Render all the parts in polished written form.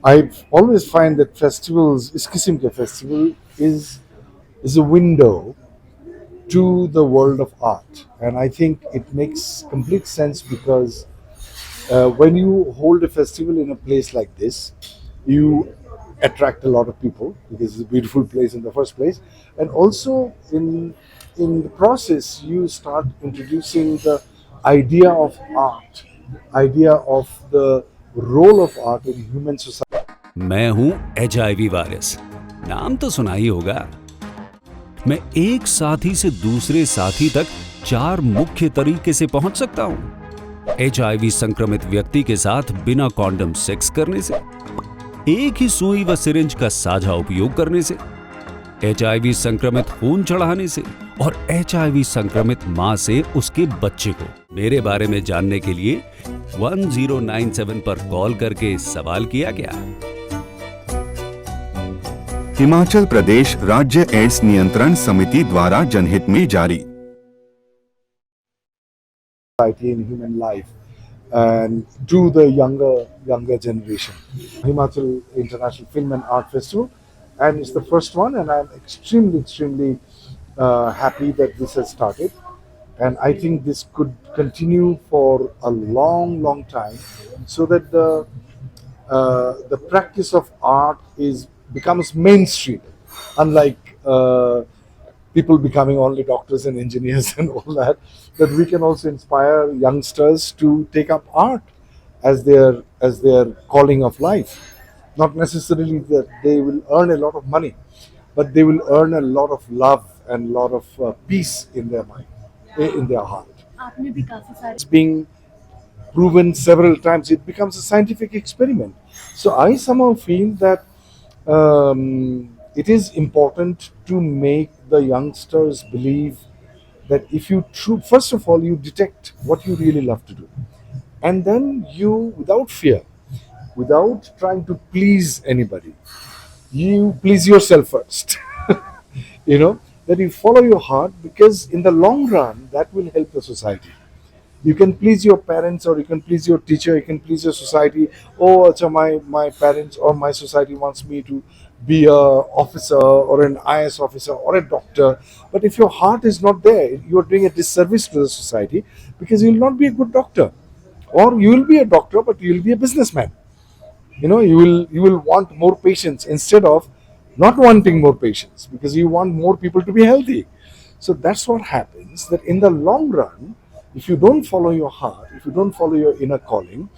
I always find that festivals, इस किस्म के festival is a window to the world of art, and I think it makes complete sense because when you hold a festival in a place like this, you attract a lot of people because it's a beautiful place in the first place, and also in the process you start introducing the idea of art, idea of the role of art in human society. मैं हूं HIV virus, नाम तो सुना ही होगा। मैं एक साथी से दूसरे साथी तक 4 मुख्य तरीके से पहुंच सकता हूं। HIV संक्रमित व्यक्ति के साथ बिना कॉन्डम सेक्स करने से, एक ही सुई व सिरिंज का साझा उपयोग करने से, HIV संक्रमित खून चढ़ाने से और HIV संक्रमित मां से उसके बच्चे को। मेरे बारे में जानने के लिए 1097 पर कॉल करके सवाल किया गया। हिमाचल प्रदेश राज्य एड्स नियंत्रण समिति द्वारा जनहित में जारी। In human life and to the younger generation. Himachal International Film and Art Festival, and it's the first one, and I'm extremely happy that this has started, and I think this could continue for a long time, so that the practice of art becomes mainstream, unlike people becoming only doctors and engineers and all that. That we can also inspire youngsters to take up art as their calling of life. Not necessarily that they will earn a lot of money, but they will earn a lot of love and a lot of peace in their mind, in their heart. आपने भी काफी सारे It's being proven several times. It becomes a scientific experiment. So I somehow feel that it is important to make the youngsters believe that if you first of all you detect what you really love to do, and then you, without fear, without trying to please anybody, you please yourself first. You know, that you follow your heart, because in the long run that will help the society. You can please your parents, or you can please your teacher, you can please your society. Oh, so my parents or my society wants me to be a officer or an IS officer or a doctor. But if your heart is not there, you are doing a disservice to the society, because you will not be a good doctor. Or you will be a doctor, but you will be a businessman. You know, you will want more patients instead of not wanting more patients, because you want more people to be healthy. So that's what happens, that in the long run, if you don't follow your heart, if you don't follow your inner calling,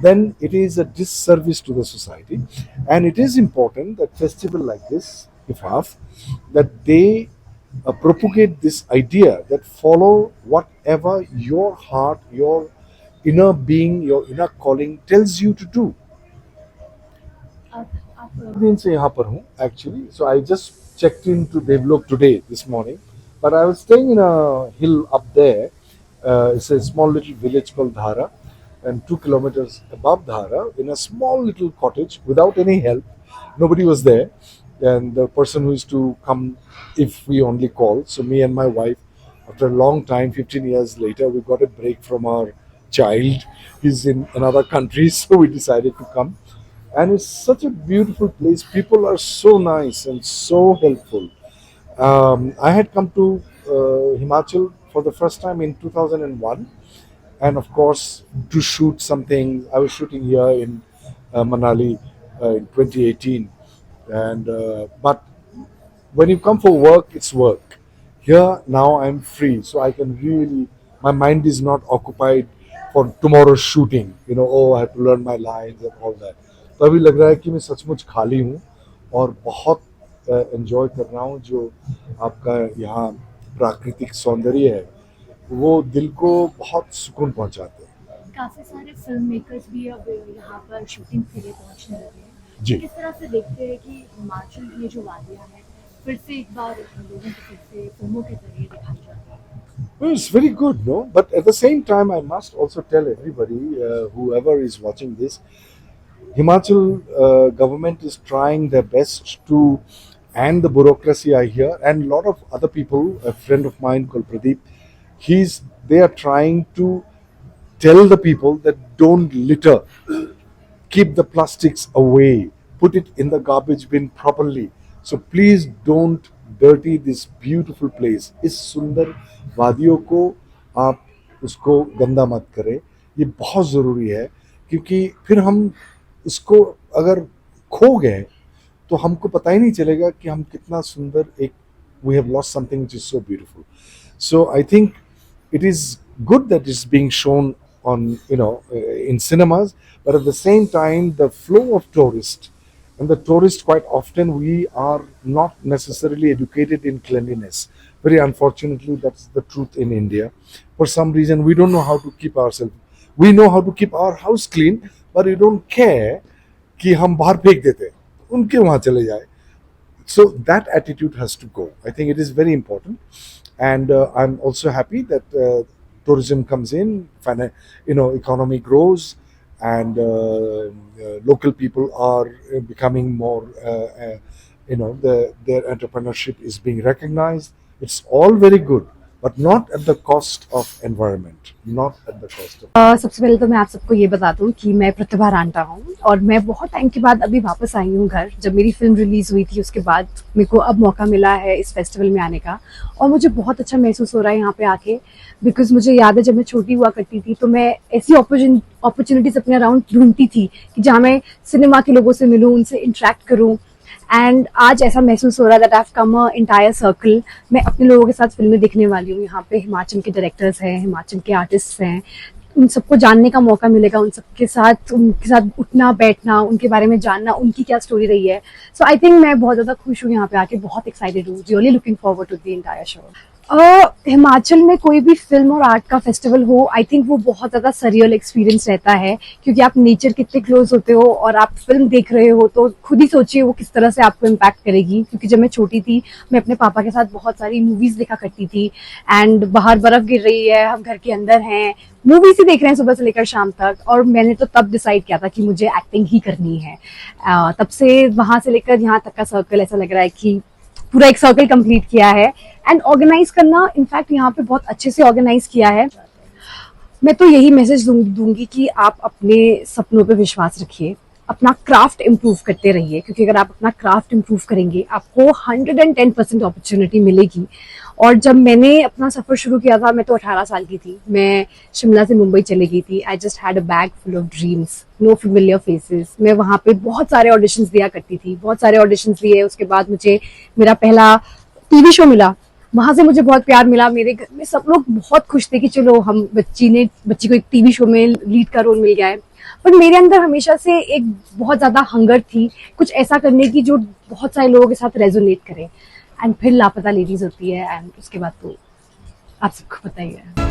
then it is a disservice to the society. And it is important that festival like this, IFAF, that they propagate this idea, that follow whatever your heart, your inner being, your inner calling tells you to do. आप दिन से यहाँ पर हूँ actually. So I just checked into Devlok today, this morning, but I was staying in a hill up there. It's a small little village called Dhara, and 2 kilometers above Dhara, in a small little cottage without any help. Nobody was there, and the person who used to come if we only called. So me and my wife, after a long time, 15 years later, we got a break from our child. He's in another country, so we decided to come. And it's such a beautiful place. People are so nice and so helpful. I had come to Himachal for the first time in 2001, and of course to shoot something. I was shooting here in Manali in 2018, and but when you come for work, it's work. Here now I'm free, so I can really. My mind is not occupied for tomorrow's shooting. You know, oh, I have to learn my lines and all that. तो अभी लग रहा है कि मैं सचमुच खाली हूँ और बहुत एंजॉय कर रहा हूँ। जो आपका यहाँ प्राकृतिक सौंदर्य है, वो दिल को बहुत सुकून पहुँचाते हैं। काफी सारे फिल्म मेकर्स भी अब यहाँ पर शूटिंग के लिए पहुँचने लगे हैं। जी। किस तरह से देखते हैं कि हिमाचल की ये जो वादियाँ हैं फिर से एक बार लोगों को फिर से फिल्मों के जरिए दिखाई जाती है? Well, it's very good, no? But at the same time, I must also tell everybody, whoever is watching this, Himachal government is trying their best to, and the bureaucracy I hear, and a lot of other people, a friend of mine called Pradeep, they are trying to tell the people that don't litter, keep the plastics away, put it in the garbage bin properly. So please don't dirty this beautiful place. इस सुंदर वादियों को आप उसको गंदा मत करें, ये बहुत ज़रूरी है, क्योंकि फिर हम इसको अगर खो गए तो हमको पता ही नहीं चलेगा कि हम कितना सुंदर एक we have lost something which is so beautiful. So I think it is good that it's being shown on in cinemas, but at the same time the flow of tourists, and the tourists quite often we are not necessarily educated in cleanliness. Very unfortunately, that's the truth in India. For some reason we don't know how to keep ourselves. We know how to keep our house clean, but we don't care कि हम बाहर फेंक देते हैं, उनके वहाँ चले जाए. So that attitude has to go. I think it is very important, and I'm also happy that tourism comes in, economy grows, and local people are becoming more, their entrepreneurship is being recognized. It's all very good, but not at the cost of environment, not at the cost of. सबसे पहले तो मैं आप सबको ये बता दूं कि मैं प्रतिभा रांटा हूँ और मैं बहुत टाइम के बाद अभी वापस आई हूँ घर. जब मेरी फिल्म रिलीज हुई थी उसके बाद मेरे को अब मौका मिला है इस फेस्टिवल में आने का, और मुझे बहुत अच्छा महसूस हो रहा है यहाँ पे आके. बिकॉज मुझे याद है जब मैं छोटी हुआ करती थी तो मैं ऐसी अपॉर्चुनिटीज अपने अराउंड ढूंढती थी कि जहाँ मैं सिनेमा के लोगों से मिलूँ, उनसे इंटरेक्ट करूँ. एंड आज ऐसा महसूस हो रहा है that I have come a entire circle. मैं अपने लोगों के साथ फिल्में देखने वाली हूँ. यहाँ पे हिमाचल के डायरेक्टर्स हैं, हिमाचल के आर्टिस्ट हैं, उन सबको जानने का मौका मिलेगा. उनके साथ उठना बैठना, उनके बारे में जानना, उनकी क्या स्टोरी रही है. सो आई थिंक मैं बहुत ज्यादा खुश हूँ यहाँ पे आके, बहुत एक्साइटेड हूँ, really looking forward to the entire show. Himachal में कोई भी फिल्म और आर्ट का फेस्टिवल हो, आई थिंक वो बहुत ज्यादा सरियल एक्सपीरियंस रहता है, क्योंकि आप नेचर के इतने क्लोज होते हो और आप फिल्म देख रहे हो तो खुद ही सोचिए वो किस तरह से आपको इम्पैक्ट करेगी. क्योंकि जब मैं छोटी थी मैं अपने पापा के साथ बहुत सारी मूवीज देखा करती थी, एंड बाहर बर्फ गिर रही है, हम घर के अंदर हैं, मूवीज ही देख रहे हैं सुबह से लेकर शाम तक, और मैंने तो तब डिसाइड किया था कि मुझे एक्टिंग ही करनी है. तब से वहां से लेकर यहाँ तक का सर्कल ऐसा लग रहा है कि पूरा एक सर्कल कंप्लीट किया है. एंड ऑर्गेनाइज करना इनफैक्ट यहाँ पे बहुत अच्छे से ऑर्गेनाइज किया है. मैं तो यही मैसेज दूंगी कि आप अपने सपनों पे विश्वास रखिए, अपना क्राफ्ट इम्प्रूव करते रहिए, क्योंकि अगर आप अपना क्राफ्ट इम्प्रूव करेंगे आपको 110% अपॉर्चुनिटी मिलेगी. और जब मैंने अपना सफर शुरू किया था मैं तो 18 साल की थी. मैं शिमला से मुंबई चली गई थी. I just had a bag full of dreams, no familiar faces. मैं वहाँ पे बहुत सारे ऑडिशंस दिया करती थी, बहुत सारे ऑडिशंस दिए. उसके बाद मुझे मेरा पहला टीवी शो मिला, वहां से मुझे बहुत प्यार मिला. मेरे घर में सब लोग बहुत खुश थे कि चलो हम बच्ची को एक टीवी शो में लीड का रोल मिल गया है. पर मेरे अंदर हमेशा से एक बहुत ज्यादा हंगर थी कुछ ऐसा करने की जो बहुत सारे लोगों के साथ रेजोनेट करे. एंड फिर लापता लेडीज होती है, एंड उसके बाद तो आप सबको पता ही है.